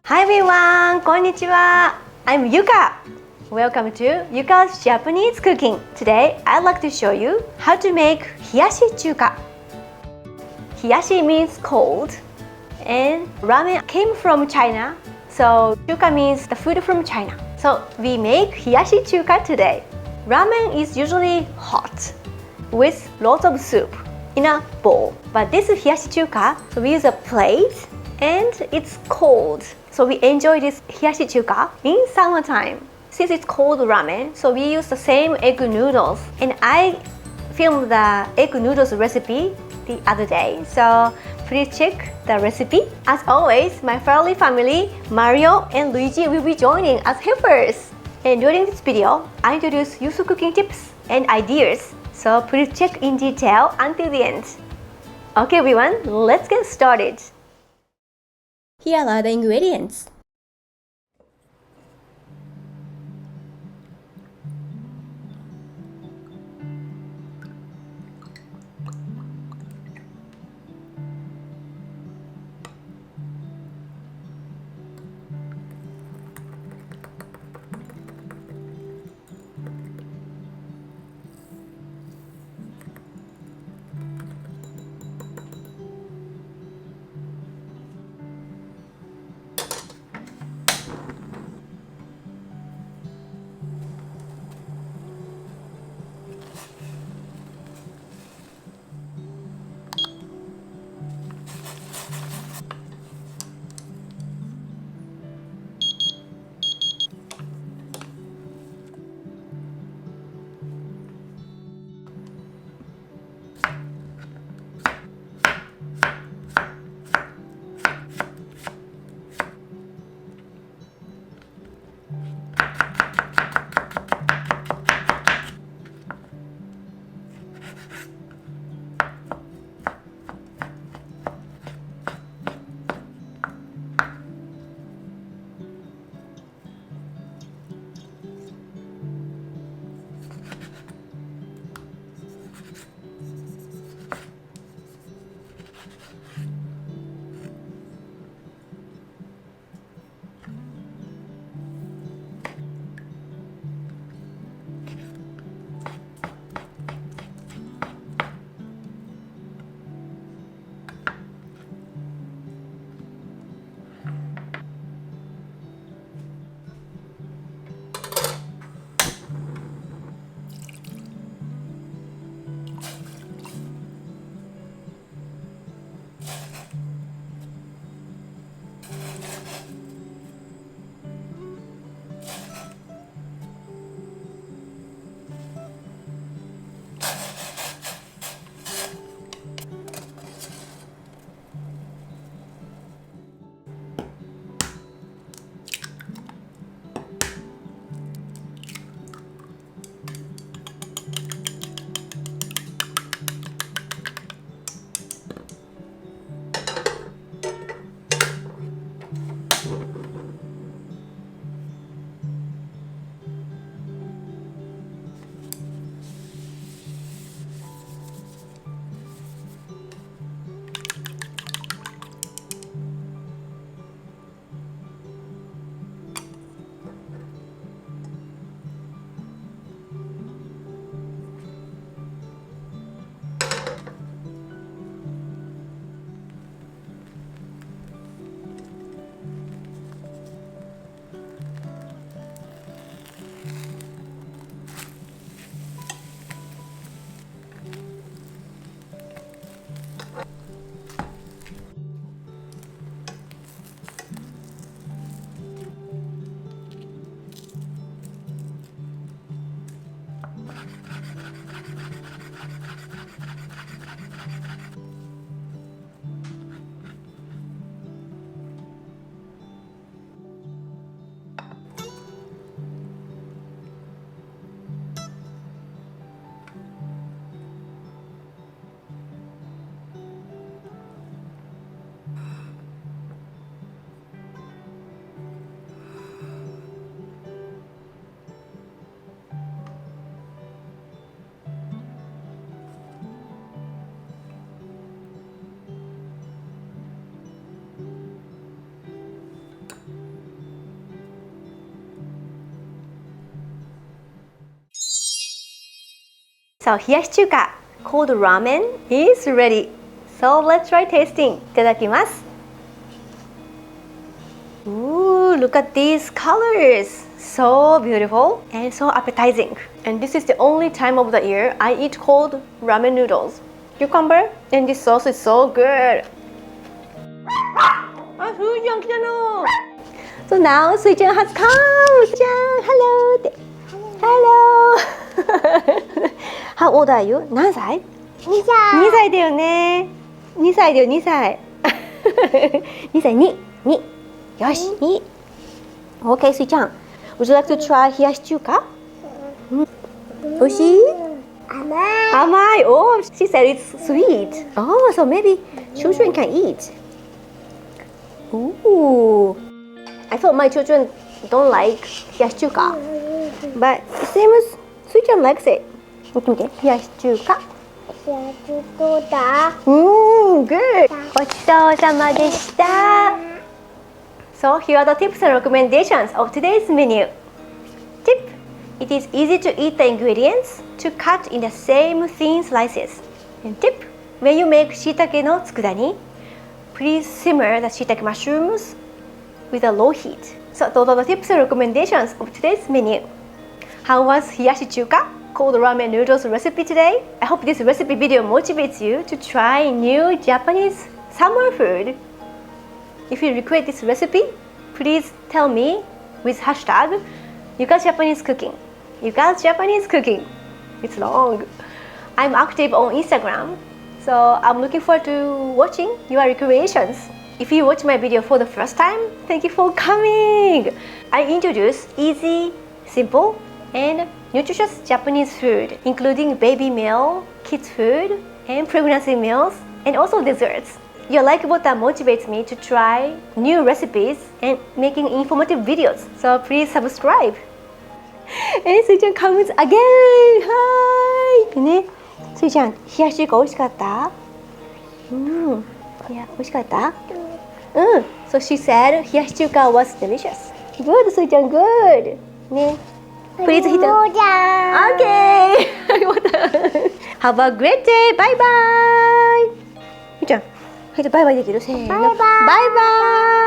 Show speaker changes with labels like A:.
A: Hi everyone, こんにちは. I'm YUCa. Welcome to YUCa's Japanese cooking. Today, I'd like to show you how to make Hiyashi Chuka. Hiyashi means cold, and ramen came from China, so Chuka means the food from China. So we make Hiyashi Chuka today. Ramen is usually hot with lots of soup in a bowl, but this is Hiyashi Chuka, so we use a plate and it's cold. So we enjoy this Hiyashi Chuka in summertime. Since it's cold ramen, so we use the same egg noodles. And I filmed the egg noodles recipe the other day, so please check the recipe. As always, my family, Mario and Luigi will be joining as helpers. And during this video, I introduce useful cooking tips and ideas, so please check in detail until the end. Okay everyone, let's get started. Here are the ingredients. So Hiyashi Chuka called ramen is ready. So let's try tasting. いただきます。Ooh, look at these colors. So beautiful and so appetizing. And this is the only time of the year I eat cold ramen noodles. Cucumber and this sauce is so good. あ、すーちゃん来たの。So now すーちゃん has come. すーちゃん hello って。Hello. How old are you? 何歳？
B: 2歳。
A: 2歳だよね。2歳だよ、2歳。2歳、2。よし、2。OK、すいちゃん。Would you like to try Hiyashi Chuka? おいしい？
B: 甘い。
A: 甘い。Oh, she said it's sweet. Oh, so maybe children can eat. Ooh. I thought my children don't like Hiyashi Chuka. But it seems すいちゃん likes it. 見てみて。Hiyashi Chuka. Good. ごちそうさまでした。So here are the tips and recommendations of today's menu. Tip: it is easy to eat the ingredients to cut in the same thin slices. And tip: when you make Shiitake no Tsukudani, please simmer the Shiitake mushrooms with a low heat. So those are the tips and recommendations of today's menu. How was Hiyashi Chuka, cold ramen noodles recipe today? I hope this recipe video motivates you to try new Japanese summer food. If you recreate this recipe, please tell me with hashtag YUCa Japanese Cooking. YUCa Japanese Cooking. It's long. I'm active on Instagram, so I'm looking forward to watching your recreations. If you watch my video for the first time, thank you for coming. I introduce easy, simple, and nutritious Japanese food, including baby meal, kids food, and pregnancy meals, and also desserts. Your like button motivates me to try new recipes and making informative videos, so please subscribe. And すいちゃん comes again! Hi! ね、すいちゃん、冷やし中華美味しかった？いや、美味しかった？So she said 冷やし中華 was delicious. Good, すいちゃん good. ね。Please hit the... Okay! Have a great day! Bye bye! すいちゃん、バイバイできる？せーの。バイバイ！